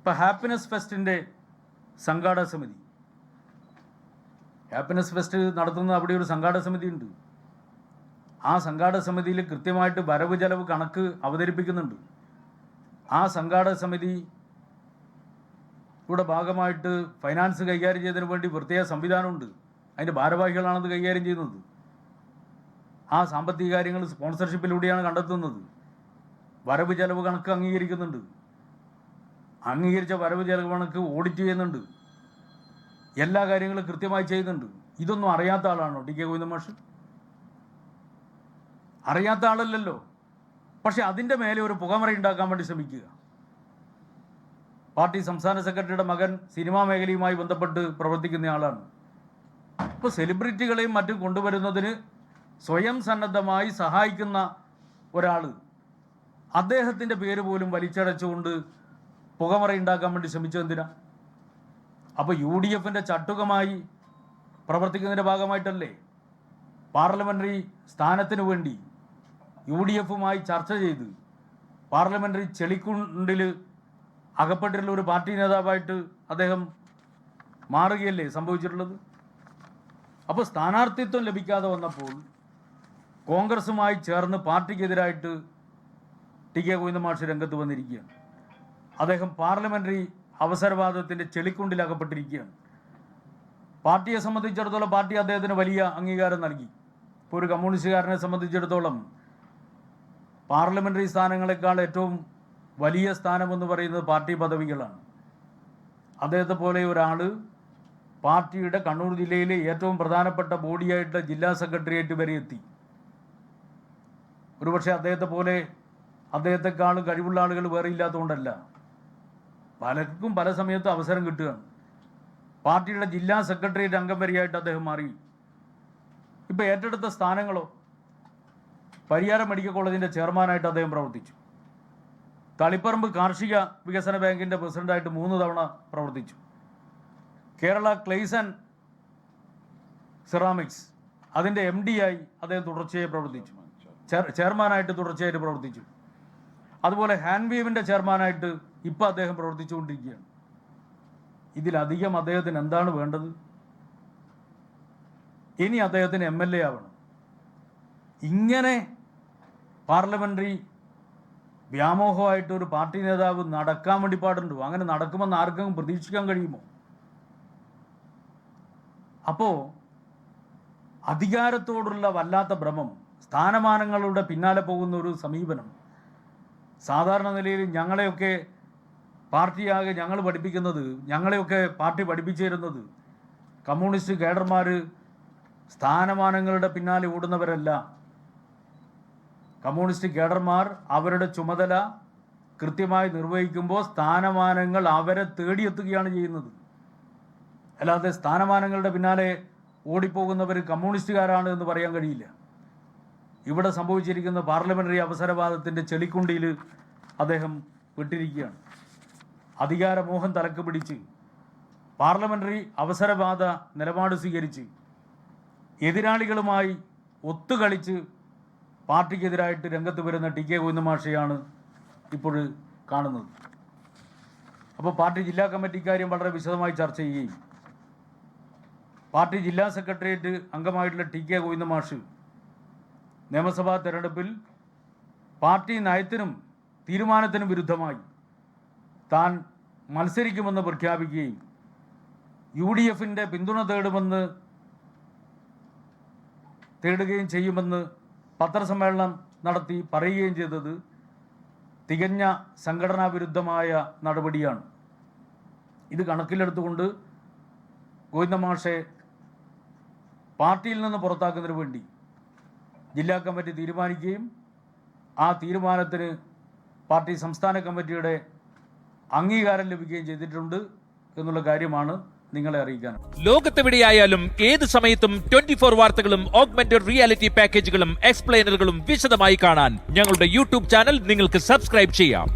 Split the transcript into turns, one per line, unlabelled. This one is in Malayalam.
ഇപ്പോൾ ഹാപ്പിനെസ് ഫെസ്റ്റിൻ്റെ സംഘാടക സമിതി, ഹാപ്പിനെസ് ഫെസ്റ്റ് നടത്തുന്ന അവിടെ ഒരു സംഘാടക സമിതി ഉണ്ട്. ആ സംഘാടക സമിതിയിൽ കൃത്യമായിട്ട് വരവ് ചെലവ് കണക്ക് അവതരിപ്പിക്കുന്നുണ്ട്. ആ സംഘാടക സമിതി യുടെ ഭാഗമായിട്ട് ഫൈനാൻസ് കൈകാര്യം ചെയ്തതിന് വേണ്ടി പ്രത്യേക സംവിധാനമുണ്ട്. അതിൻ്റെ ഭാരവാഹികളാണത് കൈകാര്യം ചെയ്യുന്നത്. ആ സാമ്പത്തിക കാര്യങ്ങൾ സ്പോൺസർഷിപ്പിലൂടെയാണ് കണ്ടെത്തുന്നത്. വരവ് ചെലവ് കണക്ക് അംഗീകരിക്കുന്നുണ്ട്. അംഗീകരിച്ച വരവ് ചെലവ് കണക്ക് ഓഡിറ്റ് ചെയ്യുന്നുണ്ട്. എല്ലാ കാര്യങ്ങളും കൃത്യമായി ചെയ്യുന്നുണ്ട്. ഇതൊന്നും അറിയാത്ത ആളാണോ ടി കെ ഗോവിന്ദൻ മാഷ്? അറിയാത്ത ആളല്ലല്ലോ. പക്ഷെ അതിൻ്റെ മേലെ ഒരു പുകമറ ഉണ്ടാക്കാൻ വേണ്ടി ശ്രമിക്കുക. പാർട്ടി സംസ്ഥാന സെക്രട്ടറിയുടെ മകൻ സിനിമാ മേഖലയുമായി ബന്ധപ്പെട്ട് പ്രവർത്തിക്കുന്ന ആളാണ്. ഇപ്പോൾ സെലിബ്രിറ്റികളെയും മറ്റും കൊണ്ടുവരുന്നതിന് സ്വയം സന്നദ്ധമായി സഹായിക്കുന്ന ഒരാൾ അദ്ദേഹത്തിൻ്റെ പേര് പോലും വലിച്ചടച്ചുകൊണ്ട് പുകമറ ഉണ്ടാക്കാൻ വേണ്ടി ശ്രമിച്ചതെന്തിനാ? അപ്പോൾ UDF ചട്ടുകമായി പ്രവർത്തിക്കുന്നതിൻ്റെ ഭാഗമായിട്ടല്ലേ പാർലമെൻ്ററി സ്ഥാനത്തിന് വേണ്ടി UDFുമായി ചർച്ച ചെയ്ത് പാർലമെൻ്ററി ചെളിക്കുണ്ടിൽ അകപ്പെട്ടിട്ടുള്ള ഒരു പാർട്ടി നേതാവായിട്ട് അദ്ദേഹം മാറുകയല്ലേ സംഭവിച്ചിട്ടുള്ളത്? അപ്പോൾ സ്ഥാനാർത്ഥിത്വം ലഭിക്കാതെ വന്നപ്പോൾ കോൺഗ്രസുമായി ചേർന്ന് പാർട്ടിക്കെതിരായിട്ട് ടി കെ ഗോവിന്ദൻ മാഷ് രംഗത്ത് വന്നിരിക്കുകയാണ്. അദ്ദേഹം പാർലമെൻ്ററി അവസരവാദത്തിൻ്റെ ചെളിക്കുണ്ടിൽ അകപ്പെട്ടിരിക്കുകയാണ്. പാർട്ടിയെ സംബന്ധിച്ചിടത്തോളം പാർട്ടി അദ്ദേഹത്തിന് വലിയ അംഗീകാരം നൽകി. ഇപ്പോൾ ഒരു കമ്മ്യൂണിസ്റ്റുകാരനെ സംബന്ധിച്ചിടത്തോളം പാർലമെൻ്ററി സ്ഥാനങ്ങളെക്കാൾ ഏറ്റവും വലിയ സ്ഥാനമെന്ന് പറയുന്നത് പാർട്ടി പദവികളാണ്. അദ്ദേഹത്തെ പോലെ ഒരാൾ പാർട്ടിയുടെ കണ്ണൂർ ജില്ലയിലെ ഏറ്റവും പ്രധാനപ്പെട്ട ബോഡിയായിട്ട് ജില്ലാ സെക്രട്ടേറിയറ്റ് വരെ എത്തി. ഒരുപക്ഷെ അദ്ദേഹത്തെക്കാളും കഴിവുള്ള ആളുകൾ വേറെ ഇല്ലാത്തതുകൊണ്ടല്ല, പലർക്കും പല സമയത്തും അവസരം കിട്ടുകയാണ്. പാർട്ടിയുടെ ജില്ലാ സെക്രട്ടേറിയറ്റ് അംഗം വരെയായിട്ട് അദ്ദേഹം മാറി. ഇപ്പോൾ ഏറ്റെടുത്ത സ്ഥാനങ്ങളോ, പരിയാരം മെഡിക്കൽ കോളേജിൻ്റെ ചെയർമാനായിട്ട് അദ്ദേഹം പ്രവർത്തിച്ചു. തളിപ്പറമ്പ് കാർഷിക വികസന ബാങ്കിൻ്റെ പ്രസിഡൻ്റായിട്ട് 3 തവണ പ്രവർത്തിച്ചു. കേരള ക്ലേസ് ആൻഡ് സിറാമിക്സ് അതിൻ്റെ MD ആയി അദ്ദേഹം തുടർച്ചയായി പ്രവർത്തിച്ചു. ചെയർമാനായിട്ട് തുടർച്ചയായിട്ട് പ്രവർത്തിച്ചു. അതുപോലെ ഹാൻവീവിൻ്റെ ചെയർമാനായിട്ട് ഇപ്പോൾ അദ്ദേഹം പ്രവർത്തിച്ചുകൊണ്ടിരിക്കുകയാണ്. ഇതിലധികം അദ്ദേഹത്തിന് എന്താണ് വേണ്ടത്? ഇനി അദ്ദേഹത്തിന് MLA ആവണം. ഇങ്ങനെ പാർലമെൻ്ററി വ്യാമോഹമായിട്ട് ഒരു പാർട്ടി നേതാവ് നടക്കാൻ വേണ്ടി പാടുണ്ടോ? അങ്ങനെ നടക്കുമെന്ന് ആർക്കെങ്കിലും പ്രതീക്ഷിക്കാൻ കഴിയുമോ? അപ്പോൾ അധികാരത്തോടുള്ള വല്ലാത്ത ഭ്രമം, സ്ഥാനമാനങ്ങളുടെ പിന്നാലെ പോകുന്ന ഒരു സമീപനം, സാധാരണ നിലയിൽ ഞങ്ങളെയൊക്കെ പാർട്ടിയാകെ ഞങ്ങളെയൊക്കെ പാർട്ടി പഠിപ്പിച്ചു തരുന്നത് കമ്മ്യൂണിസ്റ്റ് കേഡർമാർ സ്ഥാനമാനങ്ങളുടെ പിന്നാലെ ഓടുന്നവരല്ല. കമ്മ്യൂണിസ്റ്റ് കേഡർമാർ അവരുടെ ചുമതല കൃത്യമായി നിർവഹിക്കുമ്പോൾ സ്ഥാനമാനങ്ങൾ അവരെ തേടിയെത്തുകയാണ് ചെയ്യുന്നത്. അല്ലാതെ സ്ഥാനമാനങ്ങളുടെ പിന്നാലെ ഓടിപ്പോകുന്നവർ കമ്മ്യൂണിസ്റ്റുകാരാണ് എന്ന് പറയാൻ കഴിയില്ല. ഇവിടെ സംഭവിച്ചിരിക്കുന്ന പാർലമെൻ്ററി അവസരവാദത്തിൻ്റെ ചെളിക്കുണ്ടിയിൽ അദ്ദേഹം വിട്ടിരിക്കുകയാണ്. അധികാരമോഹം തലക്ക് പിടിച്ച് പാർലമെൻ്ററി അവസരവാദ നിലപാട് സ്വീകരിച്ച് എതിരാളികളുമായി ഒത്തുകളിച്ച് പാർട്ടിക്കെതിരായിട്ട് രംഗത്ത് വരുന്ന ടി കെ ഗോവിന്ദൻ മാഷെയാണ് ഇപ്പോൾ കാണുന്നത്. അപ്പോൾ പാർട്ടി ജില്ലാ കമ്മിറ്റി കാര്യം വളരെ വിശദമായി ചർച്ച ചെയ്യുകയും പാർട്ടി ജില്ലാ സെക്രട്ടേറിയറ്റ് അംഗമായിട്ടുള്ള ടി കെ ഗോവിന്ദൻ മാഷ് നിയമസഭാ തെരഞ്ഞെടുപ്പിൽ പാർട്ടി നയത്തിനും തീരുമാനത്തിനും വിരുദ്ധമായി താൻ മത്സരിക്കുമെന്ന് പ്രഖ്യാപിക്കുകയും UDF പിന്തുണ തേടുകയും ചെയ്യുമെന്ന് പത്രസമ്മേളനം നടത്തി പറയുകയും ചെയ്തത് തികഞ്ഞ സംഘടനാ വിരുദ്ധമായ നടപടിയാണ്. ഇത് കണക്കിലെടുത്തുകൊണ്ട് ഗോവിന്ദൻ മാഷെ പാർട്ടിയിൽ നിന്ന് പുറത്താക്കുന്നതിന് വേണ്ടി ജില്ലാ കമ്മിറ്റി തീരുമാനിക്കുകയും ആ തീരുമാനത്തിന് പാർട്ടി സംസ്ഥാന കമ്മിറ്റിയുടെ അംഗീകാരം ലഭിക്കുകയും ചെയ്തിട്ടുണ്ട് എന്നുള്ള കാര്യമാണ് നിങ്ങളെ അറിയിക്കാൻ.
ലോകത്തെവിടെയായാലും ഏത് സമയത്തും 24 വാർത്തകളും ഓഗ്മെന്റഡ് റിയാലിറ്റി പാക്കേജുകളും എക്സ്പ്ലെയിനറുകളും വിശദമായി കാണാൻ ഞങ്ങളുടെ YouTube ചാനൽ നിങ്ങൾക്ക് സബ്സ്ക്രൈബ് ചെയ്യാം.